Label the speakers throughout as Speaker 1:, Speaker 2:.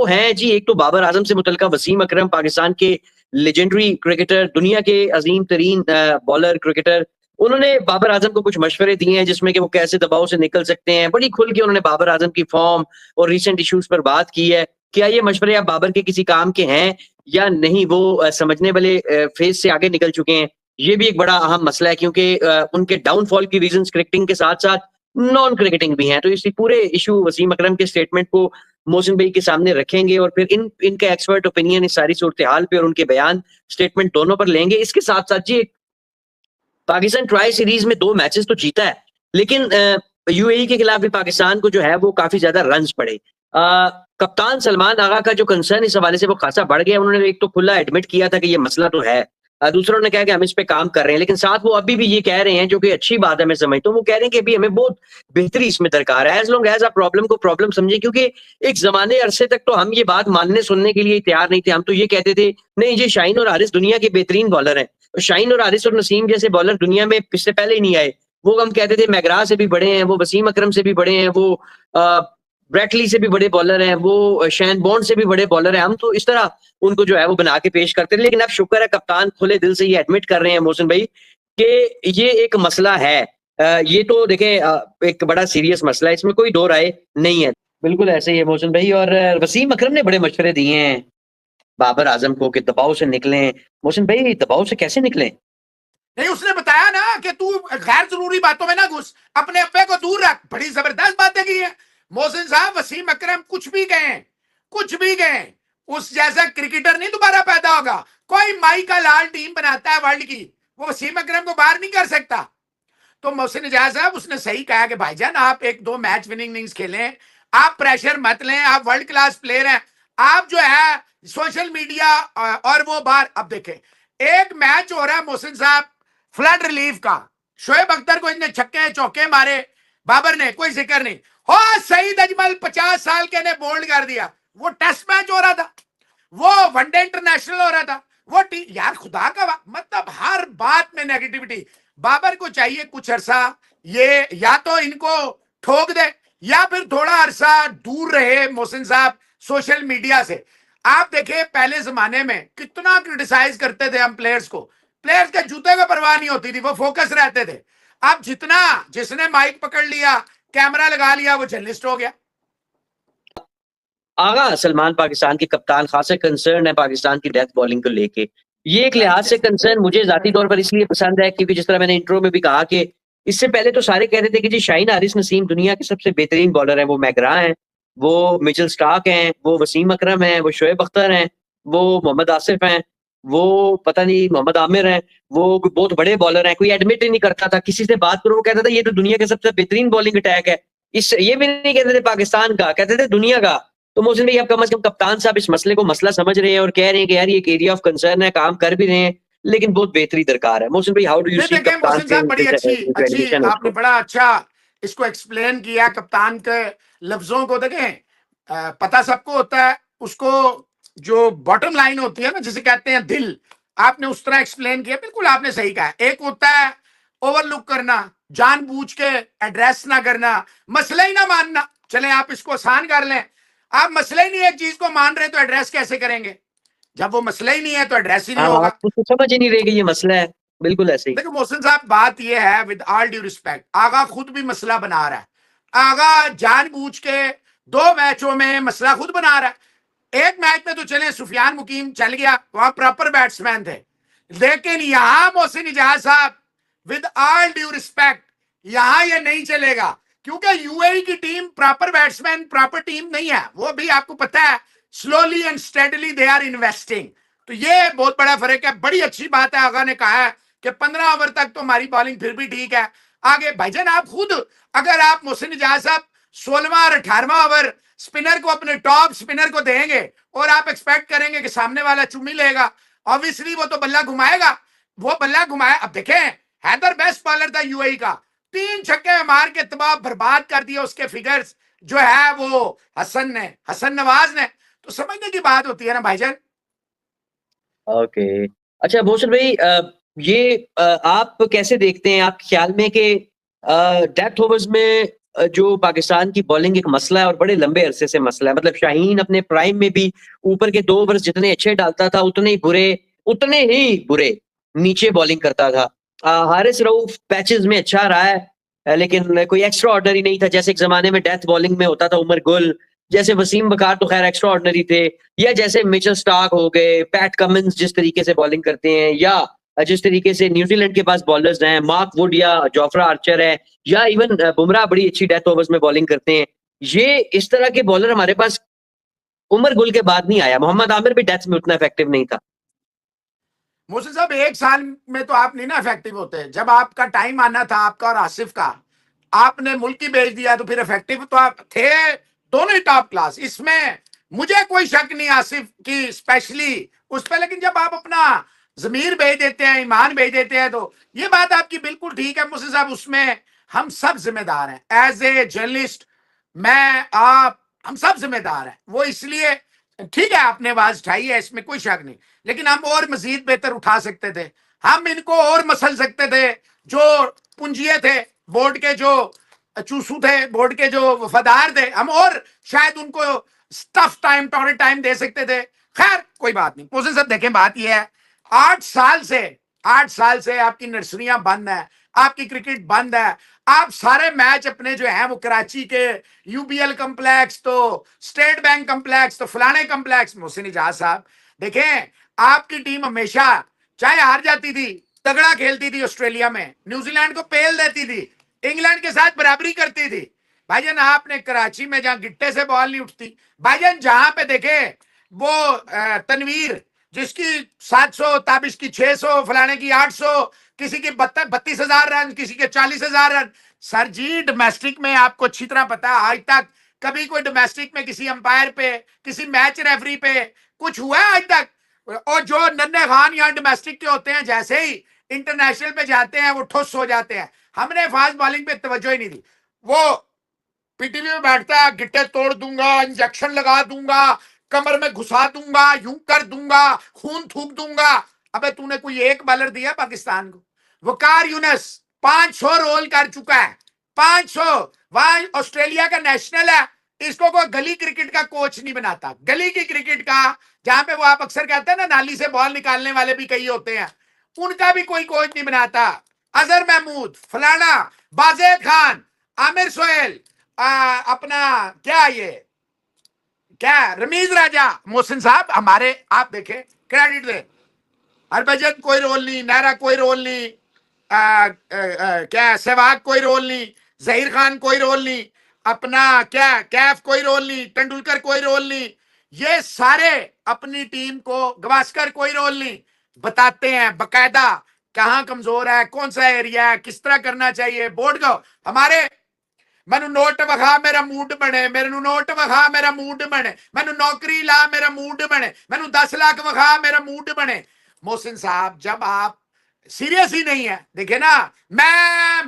Speaker 1: हैं जी, एक तो बाबर आजम से मुतल्लिका वसीम अकरम, पाकिस्तान के लेजेंडरी क्रिकेटर, दुनिया के अजीम तरीन बॉलर क्रिकेटर। उन्होंने बाबर आजम को कुछ मशवरे दिए हैं जिसमें कि वो कैसे दबाव से निकल सकते हैं। बड़ी खुल के उन्होंने बाबर आजम की फॉर्म और रीसेंट इश्यूज पर बात की है। क्या ये मशवरे अब बाबर के किसी काम के हैं या नहीं, वो समझने वाले फेज से आगे निकल चुके हैं। ये भी एक बड़ा अहम मसला है, क्योंकि उनके डाउनफॉल की रीजंस क्रिकेटिंग के साथ-साथ नॉन क्रिकेटिंग भी हैं। तो इसी पूरे इश्यू वसीम अकरम के स्टेटमेंट को मोहसिन भाई के सामने रखेंगे और फिर इनका एक्सपर्ट ओपिनियन इस सारी सूरत-ए-हाल पे और उनके बयान, स्टेटमेंट दोनों पर लेंगे। इसके साथ-साथ जी, पाकिस्तान ट्राई सीरीज में 2 मैचेस तो जीता है, लेकिन यूएई के खिलाफ भी पाकिस्तान को जो है वो काफी ज्यादा रन्स पड़े। कप्तान सलमान आगा का जो कंसर्न इस हवाले से वो खासा बढ़ गया। उन्होंने एक तो खुला एडमिट किया था कि ये मसला तो है, दूसरा उन्होंने कहा कि हम इस पे काम कर रहे हैं, लेकिन साथ वो अभी भी ये कह रहे हैं, जो कि अच्छी बात है मैं समझता हूँ, वो कह रहे हैं कि अभी हमें बहुत बेहतरी इसमें दरकार है। एज लॉन्ग एज आप प्रॉब्लम को प्रॉब्लम समझे, क्योंकि एक जमाने अरसे तक तो हम ये बात मानने सुनने के लिए तैयार नहीं थे। हम तो ये कहते थे नहीं, ये शाहीन और हारिस दुनिया के बेहतरीन बॉलर हैं। शाहीन और हारिस और नसीम जैसे बॉलर दुनिया में इससे पहले ही नहीं आए। वो हम कहते थे मैगरा से भी बड़े हैं, वो वसीम अकरम से भी बड़े हैं, वो ब्रेटली से भी बड़े बॉलर हैं, वो शैन बॉन्ड से भी बड़े बॉलर हैं। हम तो इस तरह उनको जो है वो बना के पेश करते हैं। लेकिन अब शुक्र है कप्तान खुले दिल से ये एडमिट कर रहे हैं मोहसिन भाई कि ये एक मसला है। ये तो देखें एक बड़ा सीरियस मसला है, इसमें कोई दो राय नहीं है। बिल्कुल ऐसे ही है मोहसिन भाई। और वसीम अकरम ने बड़े मशवरे दिए हैं बाबर आजम को कि दबाव से निकलें। मोहसिन भाई, दबाव से कैसे निकलें?
Speaker 2: नहीं, उसने बताया ना कि तू गैर जरूरी बातों में ना घुस, अपने अब्बे को दूर रख। बड़ी जबरदस्त बातें की है मोहसिन साहब। वसीम अकरम कुछ भी गए, उस जैसा क्रिकेटर नहीं दोबारा पैदा होगा। कोई माई का लाल टीम बनाता है वर्ल्ड की, वो वसीम अकरम को बाहर नहीं कर सकता। तो मोहसिन इजाज साहब, उसने सही कहा कि भाईजान आप 1-2 मैच विनिंग इनिंग्स खेलें, आप प्रेशर मत लें, आप वर्ल्ड क्लास प्लेयर हैं। आप जो है सोशल मीडिया और वो बाहर, अब देखें एक मैच हो रहा है मोहसिन साहब फ्लड रिलीफ का, शोएब अख्तर को इतने छक्के चौके मारे, बाबर ने कोई जिक्र नहीं हो। सईद अजमल 50 साल के ने बोल्ड कर दिया। वो टेस्ट मैच हो रहा था, वो वनडे इंटरनेशनल हो रहा था, वो यार खुदा का मतलब हर बात में नेगेटिविटी। बाबर को चाहिए कुछ अरसा ये या तो इनको ठोक दे या फिर थोड़ा अरसा दूर रहे मोहसिन साहब सोशल मीडिया से। आप देखें पहले जमाने में कितना क्रिटिसाइज करते थे हम प्लेयर्स को, प्लेयर्स के जूते को परवाह नहीं होती थी, वो फोकस रहते थे। अब जिसने माइक पकड़ लिया, कैमरा लगा लिया, वो जर्नलिस्ट हो गया।
Speaker 1: आगा सलमान पाकिस्तान के कप्तान खासा कंसर्न है पाकिस्तान की डेथ बॉलिंग को लेके। ये एक लिहाज से कंसर्न मुझे जाती तौर पर इसलिए पसंद है क्योंकि जिस तरह मैंने इंट्रो में भी कहा कि इससे पहले तो सारे कहते थे कि जी शाहीन हारिस नसीम दुनिया के सबसे बेहतरीन बॉलर हैं, वो मैगरा हैं, वो मिचेल स्टार्क हैं, वो वसीम अकरम हैं, वो शोएब अख्तर हैं, वो मोहम्मद आसिफ हैं, वो पता नहीं मोहम्मद आमिर हैं, वो बहुत बड़े बॉलर हैं। कोई एडमिट ही नहीं करता था, किसी से बात करो वो कहता था ये तो दुनिया का सबसे बेहतरीन बॉलिंग अटैक है। इस ये भी नहीं कहते थे पाकिस्तान का, कहते थे दुनिया का। तो मोहसिन भाई, अब कम से कम कप्तान साहब इस मसले को मसला समझ रहे हैं और कह रहे हैं कि यार ये एक एरिया ऑफ कंसर्न है, काम कर भी रहे हैं, लेकिन बहुत बेहतरी दरकार है। मोहसिन भाई, हाउ डू यू सी कप्तान
Speaker 2: मोहसिन साहब बड़ी अच्छी आपने बड़ा अच्छा इसको एक्सप्लेन किया कप्तान के लफ्जों को। देखें पता सबको होता है, उसको जो बॉटम लाइन होती है ना जिसे कहते हैं दिल, आपने उस तरह एक्सप्लेन किया। बिल्कुल आपने सही कहा। एक होता है ओवरलुक करना, जानबूझ के एड्रेस ना करना, मसला ही ना मानना। चले आप इसको आसान कर लें, आप मसला ही नहीं एक चीज को मान रहे तो एड्रेस कैसे करेंगे? जब वो मसला ही नहीं है तो एड्रेस ही नहीं होगा।
Speaker 1: तो समझ ही नहीं रहेगी ये मसला है। बिल्कुल ऐसे ही।
Speaker 2: देखो मोहसिन साहब, बात ये है विद ऑल ड्यू रिस्पेक्ट, आगा खुद भी मसला बना रहा है। आगा जानबूझ के 2 मैचों में मसला खुद बना रहा है। एक मैच में तो चले सुफियान मुकीम चल गया, वहां प्रॉपर बैट्समैन थे, लेकिन यहां मोहसिन इजाज साहब विद ऑल ड्यू रिस्पेक्ट यहां ये नहीं चलेगा, क्योंकि यूएई की team proper batsman proper team नहीं है। वो भी आपको पता है slowly and steadily they are investing. तो ये बहुत बड़ा फर्क है। बड़ी अच्छी बात है आगा ने कहा है कि 15 ओवर तक तो हमारी बॉलिंग फिर भी ठीक है। आगे भाईजान आप खुद, अगर आप मोहसिन इजाज साहब 16वां और 18वां ओवर स्पिनर को, अपने टॉप स्पिनर को देंगे और आप एक्सपेक्ट करेंगे कि सामने वाला चुम्मी लेगा, ऑब्वियसली वो तो बल्ला घुमाएगा। वो बल्ला घुमाया। अब देखें हैदर बेस्ट बॉलर था यूएई का, 3 छक्के मार के तबाह बर्बाद कर दिया। उसके फिगर्स जो है वो हसन नवाज ने, तो समझने की बात होती है ना भाईजान।
Speaker 1: ओके, अच्छा मोहसिन भाई, ये आप कैसे देखते हैं, आप ख्याल में कि डेथ ओवर्स में जो पाकिस्तान की बॉलिंग एक मसला है और बड़े लंबे अरसे से मसला है। मतलब शाहीन अपने प्राइम में भी ऊपर के 2 ओवर्स जितने अच्छे डालता था, उतने ही बुरे नीचे बॉलिंग करता था। हारिस रऊफ पैचेस में अच्छा रहा है, लेकिन कोई एक्स्ट्रा ऑर्डिनरी नहीं था। जैसे एक ज़माने में डेथ बॉलिंग में होता था उमर गुल, जैसे वसीम बकार तो खैर एक्स्ट्रा ऑर्डिनरी थे, या जैसे मिचेल स्टार्क हो गए, पैट कमिंस जिस तरीके से बॉलिंग करते हैं, या जिस तरीके से न्यूजीलैंड के पास बॉलर्स हैं, मार्क वुड या जोफ्रा आर्चर है, या इवन बुमराह बड़ी अच्छी डेथ ओवर्स में बॉलिंग करते हैं। ये इस तरह के बॉलर हमारे पास उमर गुल के बाद नहीं आया। मोहम्मद आमिर भी डेथ में उतना इफेक्टिव नहीं था।
Speaker 2: मोहसिन साहब, एक साल में तो आप नहीं ना इफेक्टिव होते। जब आपका टाइम आना था, आपका और आसिफ का, आपने मुल्क ही भेज दिया, तो फिर इफेक्टिव तो आप थे दोनों ही टॉप क्लास। इसमें मुझे कोई शक नहीं आसिफ की स्पेशली उस पर। लेकिन जब आप अपना जमीर भेज देते हैं, ईमान भेज देते हैं, तो ये बात आपकी बिल्कुल ठीक है मुझसे साहब। उसमें हम सब जिम्मेदार हैं एज ए जर्नलिस्ट। मैं, आप, हम सब जिम्मेदार हैं। वो इसलिए ठीक है, आपने आवाज उठाई है, इसमें कोई शक नहीं। लेकिन हम और मजीद बेहतर उठा सकते थे। हम इनको और मसल सकते थे। जो पूंजिए थे बोर्ड के, जो चूसू थे बोर्ड के, जो वफादार थे, हम और शायद उनको टफ टाइम दे सकते थे। खैर कोई बात नहीं। मोहसिन साहब देखें, बात यह है, 8 साल से आपकी नर्सरियां बंद है, आपकी क्रिकेट बंद है। आप सारे मैच अपने जो हैं वो कराची के यूबीएल कम्प्लेक्स, तो स्टेट बैंक कम्प्लेक्स, तो फलाने कम्प्लेक्स। मोहसिन इजाज साहब देखें, आपकी टीम हमेशा चाहे हार जाती थी, तगड़ा खेलती थी, ऑस्ट्रेलिया में न्यूजीलैंड को पेल देती थी, इंग्लैंड के साथ बराबरी करती थी। भाईजान आपने कराची में जहां गिट्टे से बॉल नहीं उठती, भाईजान जहां पे देखे वो तनवीर जिसकी 700, ताबिश की 600, फलाने की 800, किसी की 32,000 रन, किसी के 40,000 रन। सर जी, डोमेस्टिक में आपको अच्छी तरह पता है, आज तक कभी कोई डोमेस्टिक में किसी अंपायर पे, किसी मैच रेफरी पे कुछ हुआ है आज तक? और जो नन्हे खान यहाँ डोमेस्टिक के होते हैं, जैसे ही इंटरनेशनल पे जाते हैं वो ठुस हो जाते हैं। हमने फास्ट बॉलिंग पे तवज्जो ही नहीं दी। वो पीटीवी में बैठता है, गिट्टे तोड़ दूंगा, इंजेक्शन लगा दूंगा, कमर में घुसा दूंगा, यूं कर दूंगा, खून थूक दूंगा। अबे तूने कोई एक बॉलर दिया पाकिस्तान को? वकार यूनस 500 रोल कर चुका है, 500। वहां ऑस्ट्रेलिया का नेशनल है, इसको कोई गली क्रिकेट का कोच नहीं बनाता। गली की क्रिकेट का, जहां पे वो आप अक्सर कहते हैं ना, नाली से बॉल निकालने वाले भी कई होते हैं, उनका भी कोई कोच नहीं बनाता। अजहर महमूद, फलाना, बाजेद खान, आमिर सोहेल, अपना क्या ये क्या रमीज राजा। मोहसिन साहब हमारे, आप देखें, क्रेडिट दे, हरभजन कोई रोल नहीं, नायरा कोई रोल नहीं, क्या सहवाग कोई रोल नहीं, जहीर खान कोई रोल नहीं, अपना क्या कैफ कोई रोल नहीं, तेंदुलकर कोई रोल नहीं। ये सारे अपनी टीम को, गवास्कर कोई रोल नहीं, बताते हैं बकायदा कहां कमजोर है, कौन सा एरिया है, किस तरह करना चाहिए। बोर्ड को हमारे, मैनू नोट विखा मेरा मूड बने, मैनू नोट विखा मेरा मूड बने, मैनू नौकरी ला मेरा मूड बने, मैनू 10 लाख विखा मेरा मूड बने। मोहसिन साहब जब आप सीरियस ही नहीं है, देखिए ना, मैं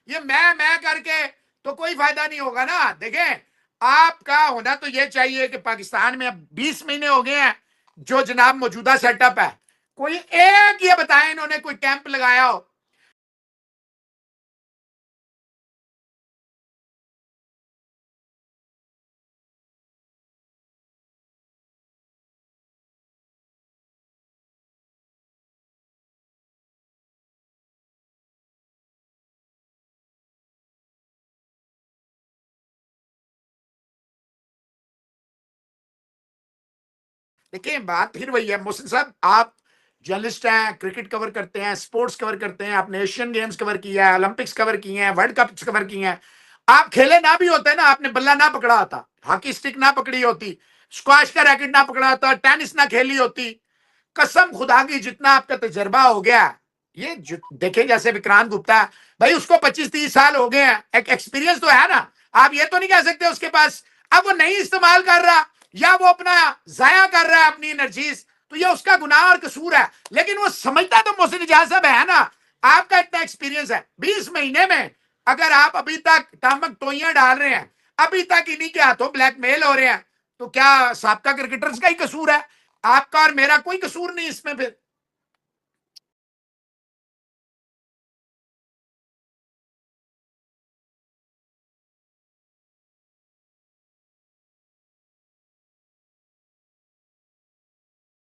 Speaker 2: ये मैं करके तो कोई फायदा नहीं होगा ना। देखें, आपका होना तो ये चाहिए कि पाकिस्तान में अब 20 महीने हो गए हैं जो जनाब मौजूदा सेटअप है, कोई एक ये बताएं इन्होंने कोई कैंप लगाया हो। देखिए, बात फिर वही है मोहसिन साहब, आप जर्नलिस्ट हैं, क्रिकेट कवर करते हैं, स्पोर्ट्स कवर करते हैं, आपने एशियन गेम्स कवर किया है, ओलंपिक्स कवर किए हैं, वर्ल्ड कप कवर किए हैं। आप खेले ना भी होते ना, आपने बल्ला ना पकड़ा होता, हॉकी स्टिक ना पकड़ी होती, स्क्वाश का रैकेट ना पकड़ा होता, टेनिस ना खेली होती, कसम खुदा की जितना आपका तजर्बा हो गया, ये देखें जैसे विक्रांत गुप्ता, भाई उसको 25-30 साल हो गए हैं, एक एक्सपीरियंस तो है ना। आप ये तो नहीं कह सकते उसके पास, अब वो नहीं इस्तेमाल कर रहा या वो अपना जाया कर रहा है अपनी एनर्जीज, तो ये उसका गुनाह और कसूर है। लेकिन वो समझता तो मोहसिन इजाज साहब है ना। आपका इतना एक्सपीरियंस है, 20 महीने में अगर आप अभी तक टामक टोइयां डाल रहे हैं, अभी तक इन्हीं के हाथों ब्लैकमेल हो रहे हैं, तो क्या साबका क्रिकेटर्स का ही कसूर है? आपका और मेरा कोई कसूर नहीं इसमें फिर।